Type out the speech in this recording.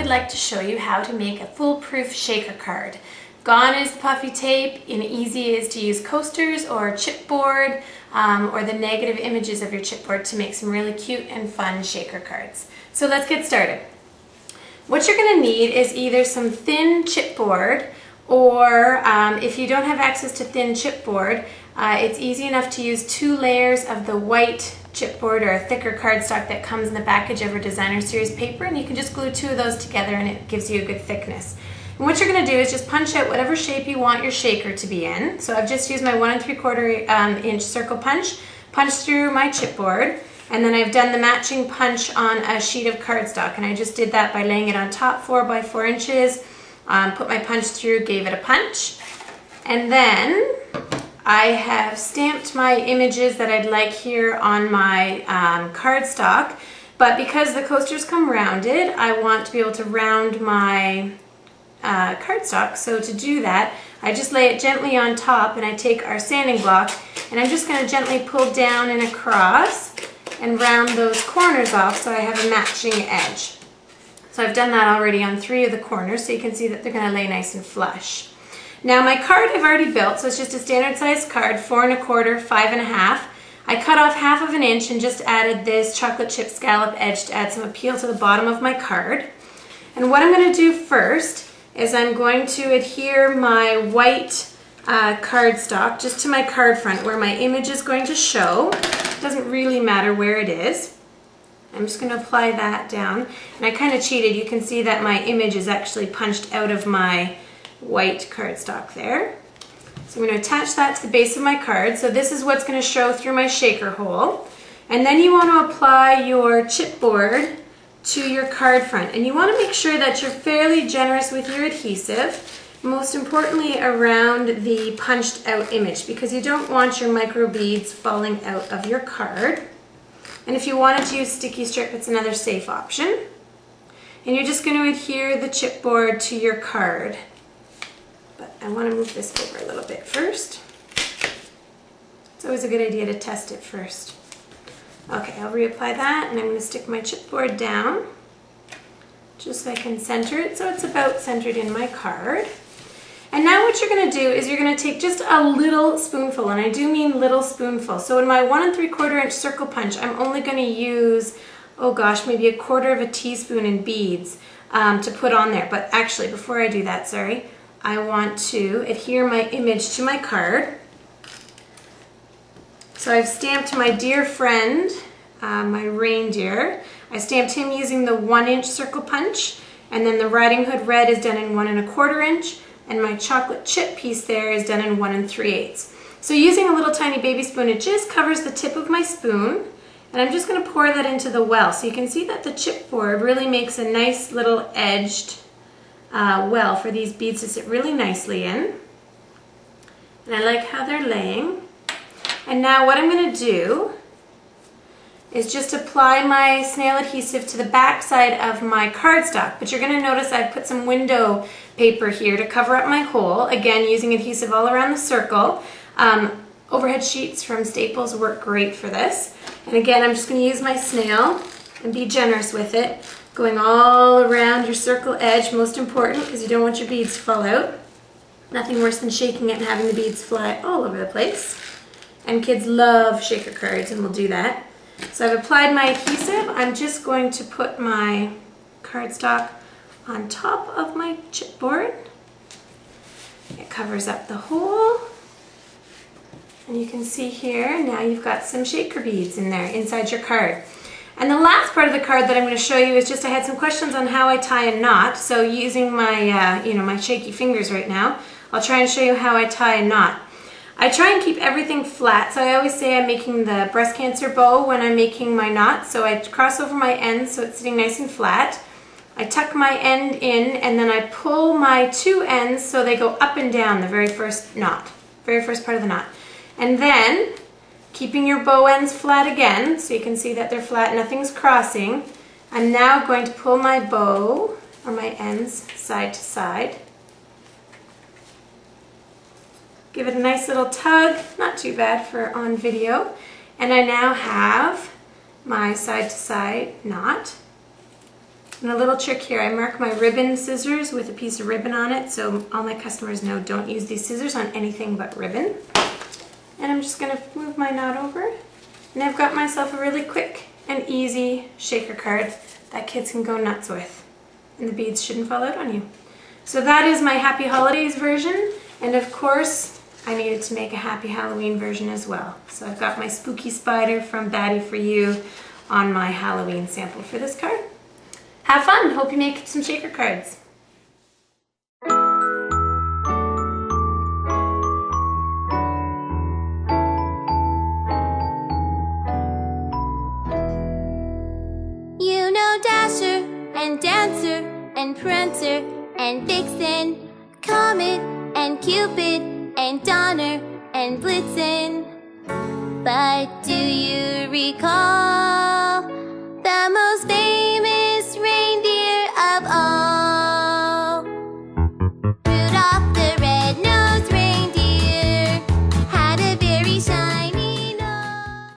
like to show you how to make a foolproof shaker card. Gone is the puffy tape, and easy is to use coasters or chipboard or the negative images of your chipboard to make some really cute and fun shaker cards. So let's get started. What you're going to need is either some thin chipboard, or if you don't have access to thin chipboard, it's easy enough to use 2 layers of the white chipboard or a thicker cardstock that comes in the package of our designer series paper, and you can just glue 2 of those together and it gives you a good thickness. And what you're going to do is just punch out whatever shape you want your shaker to be in. So I've just used my 1 3/4 inch circle punch, punched through my chipboard, and then I've done the matching punch on a sheet of cardstock, and I just did that by laying it on top 4 by 4 inches, put my punch through, gave it a punch, and then I have stamped my images that I'd like here on my cardstock, but because the coasters come rounded, I want to be able to round my cardstock. So to do that, I just lay it gently on top, and I take our sanding block, and I'm just going to gently pull down and across and round those corners off so I have a matching edge. So I've done that already on 3 of the corners, so you can see that they're going to lay nice and flush. Now my card I've already built, so it's just a standard size card, 4 1/4, 5 1/2. I cut off 1/2 inch and just added this chocolate chip scallop edge to add some appeal to the bottom of my card. And what I'm going to do first is I'm going to adhere my white cardstock just to my card front where my image is going to show. It doesn't really matter where it is. I'm just going to apply that down. And I kind of cheated. You can see that my image is actually punched out of my white cardstock there. So I'm going to attach that to the base of my card. So this is what's going to show through my shaker hole. And then you want to apply your chipboard to your card front. And you want to make sure that you're fairly generous with your adhesive, most importantly around the punched out image, because you don't want your micro beads falling out of your card. And if you wanted to use sticky strip, it's another safe option. And you're just going to adhere the chipboard to your card. But I want to move this over a little bit first. It's always a good idea to test it first. Okay, I'll reapply that, and I'm going to stick my chipboard down just so I can center it so it's about centered in my card. And now what you're going to do is you're going to take just a little spoonful, and I do mean little spoonful. So in my 1 3/4 inch circle punch, I'm only going to use, oh gosh, maybe 1/4 teaspoon in beads to put on there. But actually, before I do that, sorry, I want to adhere my image to my card. So I've stamped my dear friend, my reindeer. I stamped him using the 1 inch circle punch, and then the Riding Hood red is done in 1 1/4 inch, and my chocolate chip piece there is done in 1 3/8. So using a little tiny baby spoon, it just covers the tip of my spoon, and I'm just going to pour that into the well. So you can see that the chipboard really makes a nice little edged well for these beads to sit really nicely in. And I like how they're laying. And now what I'm going to do is just apply my snail adhesive to the back side of my cardstock. But you're going to notice I've put some window paper here to cover up my hole, again using adhesive all around the circle. Overhead sheets from Staples work great for this. And again, I'm just going to use my snail and be generous with it, going all around your circle edge, most important because you don't want your beads to fall out. Nothing worse than shaking it and having the beads fly all over the place. And kids love shaker cards, and will do that. So I've applied my adhesive. I'm just going to put my cardstock on top of my chipboard. It covers up the hole. And you can see here, now you've got some shaker beads in there inside your card. And the last part of the card that I'm going to show you is just I had some questions on how I tie a knot. So using my, my shaky fingers right now, I'll try and show you how I tie a knot. I try and keep everything flat, so I always say I'm making the breast cancer bow when I'm making my knot. So I cross over my ends so it's sitting nice and flat. I tuck my end in, and then I pull my 2 ends so they go up and down the very first knot, very first part of the knot. And then, keeping your bow ends flat again, so you can see that they're flat, nothing's crossing, I'm now going to pull my bow, or my ends, side to side. Give it a nice little tug, not too bad for on video. And I now have my side to side knot. And a little trick here, I mark my ribbon scissors with a piece of ribbon on it, so all my customers know don't use these scissors on anything but ribbon. And I'm just gonna move my knot over, and I've got myself a really quick and easy shaker card that kids can go nuts with. And the beads shouldn't fall out on you. So that is my Happy Holidays version, and of course, I needed to make a Happy Halloween version as well. So I've got my spooky spider from Batty For You on my Halloween sample for this card. Have fun! Hope you make some shaker cards. You know Dasher and Dancer and Prancer and Vixen, Comet and Cupid and Donner and Blitzen. But do you recall